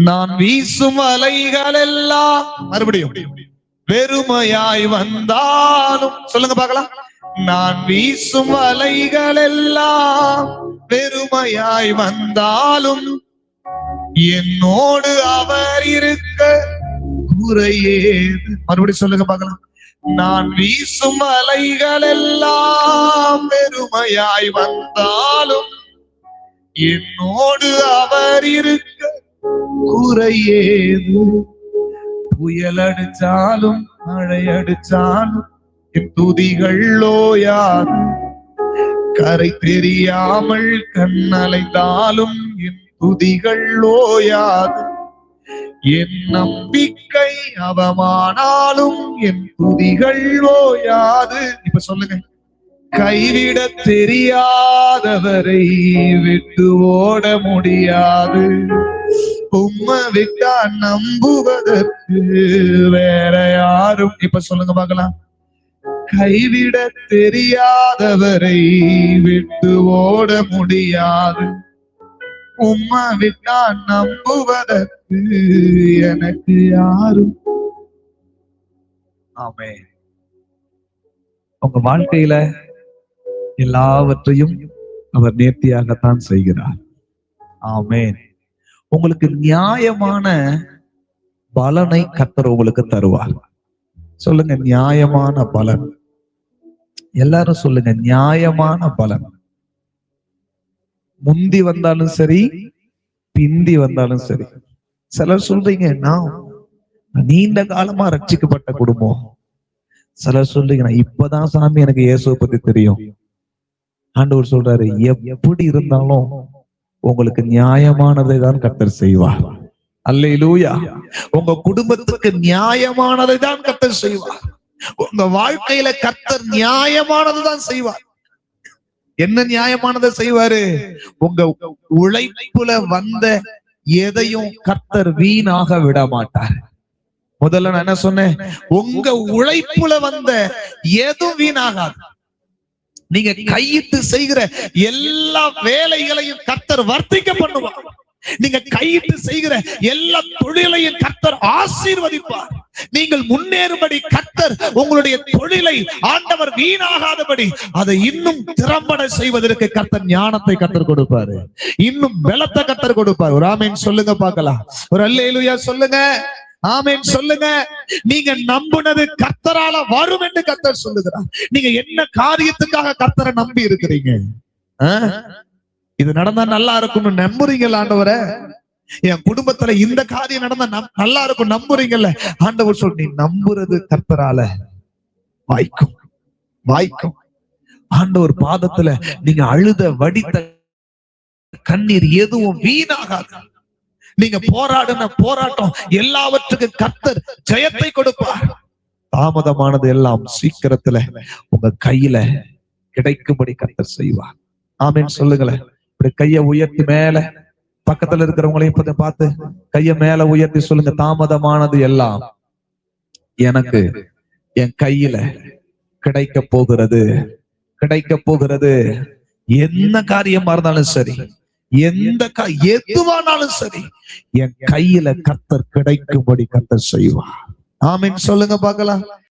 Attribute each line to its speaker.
Speaker 1: நான் வீசும் அலைகள் எல்லாம் மறுபடியும் வெறுமையாய் வந்தாலும், சொல்லுங்க பார்க்கலாம். நான் வீசும் அலைகள் எல்லாம் வெறுமையாய் வந்தாலும் என்னோடு அவர் இருக்க குறையேது. மறுபடியும் சொல்லுங்க பார்க்கலாம். நான் வீசும் அலைகள் எல்லாம் வெறுமையாய் வந்தாலும் என்னோடு அவர் இருக்க குறையேது. புயல் அடிச்சாலும் மழை அடிச்சாலும் என் துதிகள் ஓயாது. கரை தெரியாமல் கண்ணலைந்தாலும் என் துதிகள் ஓயாது. என் நம்பிக்கை அவமானாலும் என் துதிகள் ஓயாது. இப்ப சொல்லுங்க. கைவிட தெரியாதவரை விட்டு ஓட முடியாது. உம்மை விட்டா நம்புவதற்கு வேற யாரும். இப்ப சொல்லுங்க பார்க்கலாம். கைவிட தெரியாதவரை விட்டு ஓட முடியாது. உம்மை விட்டா நம்புவதற்கு எனக்கு யாரும். ஆமென். உங்க வாழ்க்கையில எல்லாவற்றையும் அவர் நேர்த்தியாகத்தான் செய்கிறார். ஆமென். உங்களுக்கு நியாயமான பலனை கர்த்தர் உங்களுக்கு தருவார். சொல்லுங்க, நியாயமான பலன். எல்லாரும் சொல்லுங்க, நியாயமான பலன். முந்தி வந்தாலும் சரி, பிந்தி வந்தாலும் சரி. சிலர் சொல்றீங்க, நான் நீண்ட காலமா ரட்சிக்கப்பட்ட குடும்பம். சிலர் சொல்றீங்க, நான் இப்பதான் சாமி எனக்கு இயேசுவை பத்தி தெரியும். ஆண்டவர் சொல்றாரு, எப்படி இருந்தாலும் உங்களுக்கு நியாயமானதை தான் கர்த்தர் செய்வார். அல்லேலூயா. உங்க குடும்பத்துக்கு நியாயமானதை தான் கர்த்தர் செய்வார். உங்க வாழ்க்கையில கர்த்தர் நியாயமானது தான் செய்வார். என்ன நியாயமானதை செய்வாரு? உங்க உழைப்புல வந்த எதையும் கர்த்தர் வீணாக விட மாட்டார். முதல்ல நான் என்ன சொன்னேன்? உங்க உழைப்புல வந்த எதுவும் வீணாகாது. நீங்க கையிட்டு செய்கிற எல்லா வேலைகளையும் கர்த்தர் வர்த்திக்க பண்ணுவார். நீங்க கையிட்டு செய்கிற எல்லா தொழிலையும் கர்த்தர் ஆசீர்வதிப்பார். நீங்கள் முன்னேறும்படி கர்த்தர் உங்களுடைய தொழிலை ஆண்டவர் வீணாகாதபடி அதை இன்னும் திறம்பட செய்வதற்கு கர்த்தர் ஞானத்தை கர்த்தர் கொடுப்பாரு. இன்னும் பலத்தை கர்த்தர் கொடுப்பார். ஒரு ஆமென் சொல்லுங்க பார்க்கலாம். ஒரு அல்லேலூயா சொல்லுங்க. ஆமென் சொல்லுங்க. நீங்க நம்புனது கர்த்தரால வரும் என்று கர்த்தர் சொல்லுகிறார். நீங்க என்ன காரியத்துக்காக கர்த்தரை நம்பி இருக்கிறீங்க? இது நடந்தா நல்லா இருக்கும்னு நம்புறீங்கல்ல ஆண்டவரை? என் குடும்பத்துல இந்த காரியம் நடந்தா நல்லா இருக்கும் நம்புறீங்கல்ல? ஆண்டவர் சொல், நீ நம்புறது கர்த்தரால வாய்க்கும், வாய்க்கும். ஆண்டவர் பாதத்துல நீங்க அழுத வடித்த கண்ணீர் எதுவும் வீணாகாது. நீங்க போராடின போராட்டம் எல்லாவற்றுக்கும் கர்த்தர் ஜெயத்தை கொடுப்பார். தாமதமானது எல்லாம் சீக்கிரத்துல உங்க கையில கிடைக்கும்படி கர்த்தர் செய்வார். ஆமென் சொல்லுங்களேன். இப்படி கைய உயர்த்தி மேல பக்கத்துல இருக்கிறவங்களையும் இப்ப பார்த்து கைய மேல உயர்த்தி சொல்லுங்க, தாமதமானது எல்லாம் எனக்கு என் கையில கிடைக்க போகிறது, கிடைக்க போகிறது. என்ன காரியமா இருந்தாலும் சரி, எதுவானாலும் சரி, என் கையில கர்த்தர் கிடைக்கும்படி கர்த்தர் செய்வார். ஆமென் சொல்லுங்க பார்க்கலாம்.